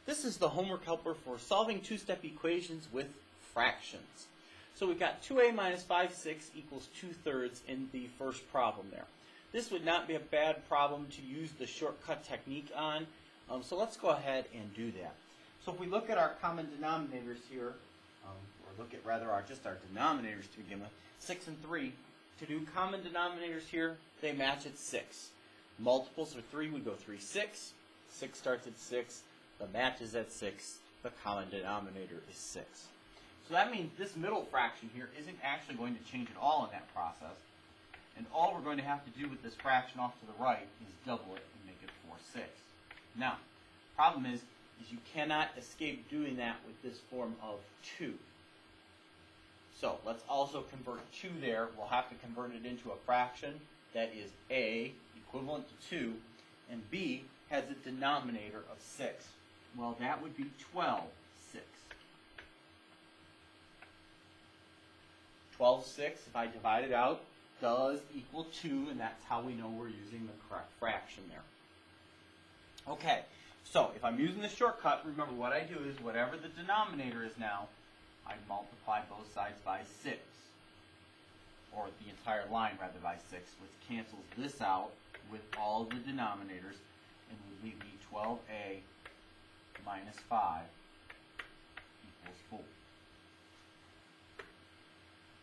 This is the homework helper for solving two-step equations with fractions. So we've got 2a minus 5 6 equals 2/3 in the first problem there. This would not be a bad problem to use the shortcut technique on, so let's go ahead and do that. So if we look at our common denominators here, or look at rather just our denominators to begin with, 6 and 3, to do common denominators here, they match at 6. Multiples of 3 would go 3, 6. 6 starts at 6. The match is at 6. The common denominator is 6. So that means this middle fraction here isn't actually going to change at all in that process. And all we're going to have to do with this fraction off to the right is double it and make it 4, 6. Now, problem is you cannot escape doing that with this form of 2. So let's also convert 2 there. We'll have to convert it into a fraction that is a equivalent to 2, and b has a denominator of 6. Well, that would be 12, 6. 12, 6, if I divide it out, does equal 2, and that's how we know we're using the correct fraction there. Okay, so if I'm using the shortcut, remember what I do is whatever the denominator is now, I multiply both sides by 6, or the entire line rather by 6, which cancels this out with all the denominators, and would leave me 12a minus 5 equals 4.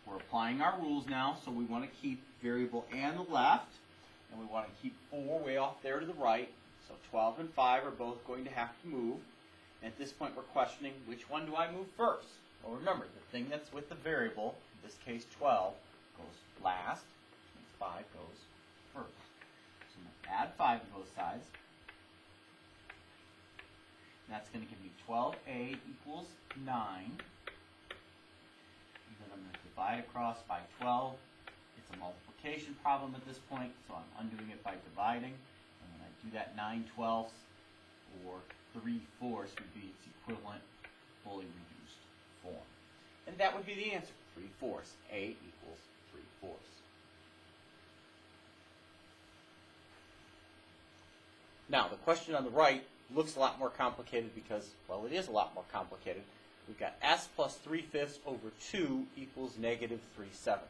We're applying our rules now, so we want to keep variable a on the left, and we want to keep 4 way off there to the right. So 12 and 5 are both going to have to move. And at this point, we're questioning which one do I move first? Well, remember, the thing that's with the variable, in this case 12, goes last, and 5 goes first. So I'm going to add 5 to both sides. And that's going to give me 12a equals 9. And then I'm going to divide across by 12. It's a multiplication problem at this point, so I'm undoing it by dividing. And when I do that, 9/12 or 3/4 would be its equivalent fully reduced form. And that would be the answer, 3/4. A equals 3/4. Now, the question on the right looks a lot more complicated because, well, it is a lot more complicated. We've got s plus 3/5 over 2 equals negative 3/7.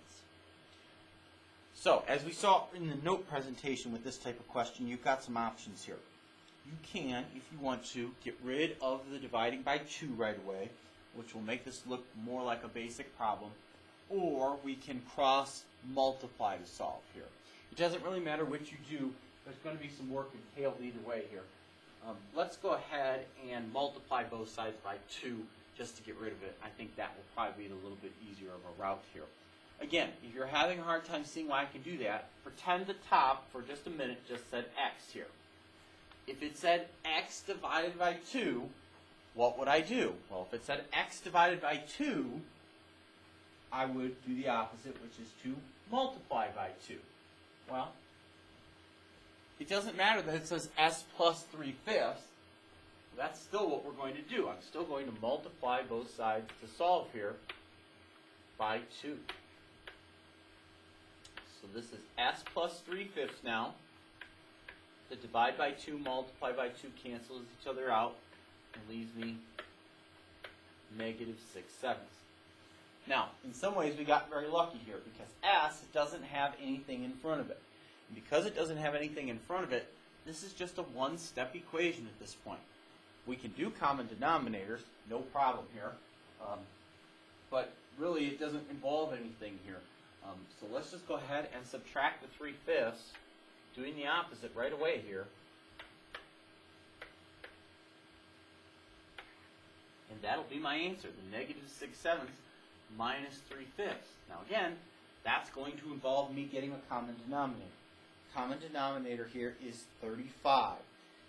So, as we saw in the note presentation with this type of question, you've got some options here. You can, if you want to, get rid of the dividing by 2 right away, which will make this look more like a basic problem, or we can cross multiply to solve here. It doesn't really matter which you do. There's going to be some work entailed either way here. Let's go ahead and multiply both sides by 2 just to get rid of it. I think that will probably be a little bit easier of a route here. Again, if you're having a hard time seeing why I can do that, pretend the top for just a minute just said x here. If it said x divided by 2, what would I do? Well, if it said x divided by 2, I would do the opposite, which is to multiply by 2. Well, it doesn't matter that it says s plus 3/5. That's still what we're going to do. I'm still going to multiply both sides to solve here by 2. So this is s plus 3/5 now. The divide by 2, multiply by 2 cancels each other out and leaves me negative 6/7. Now, in some ways we got very lucky here because s doesn't have anything in front of it. And because it doesn't have anything in front of it, this is just a one-step equation at this point. We can do common denominators, no problem here, but really it doesn't involve anything here. So let's just go ahead and subtract the 3/5, doing the opposite right away here. And that'll be my answer, the negative 6/7 minus 3/5. Now again, that's going to involve me getting a common denominator. Common denominator here is 35.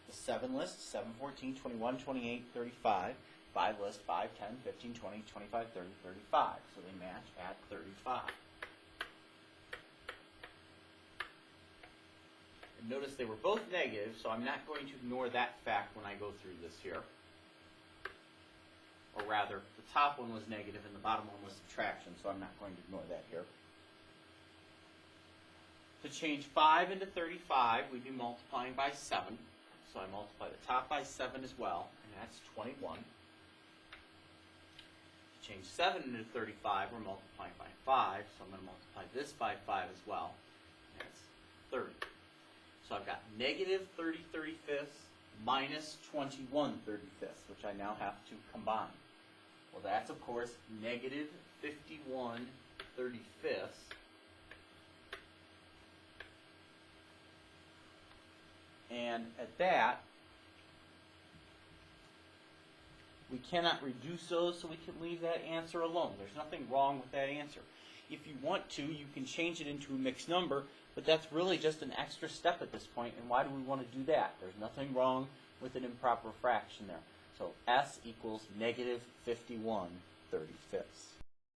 The 7 list, 7, 14, 21, 28, 35. 5 list, 5, 10, 15, 20, 25, 30, 35. So they match at 35. And notice they were both negative, so I'm not going to ignore that fact when I go through this here. Or rather, the top one was negative and the bottom one was subtraction, so I'm not going to ignore that here. To change 5 into 35, we'd be multiplying by 7. so I multiply the top by 7 as well, and that's 21. To change 7 into 35, we're multiplying by 5, so I'm going to multiply this by 5 as well, and that's 30. So I've got negative 30 35ths minus 21 35ths, which I now have to combine. Well, that's, of course, negative 51 35ths. And at that, we cannot reduce those, so we can leave that answer alone. There's nothing wrong with that answer. If you want to, you can change it into a mixed number, but that's really just an extra step at this point, and why do we want to do that? There's nothing wrong with an improper fraction there. So S equals negative 51 35ths.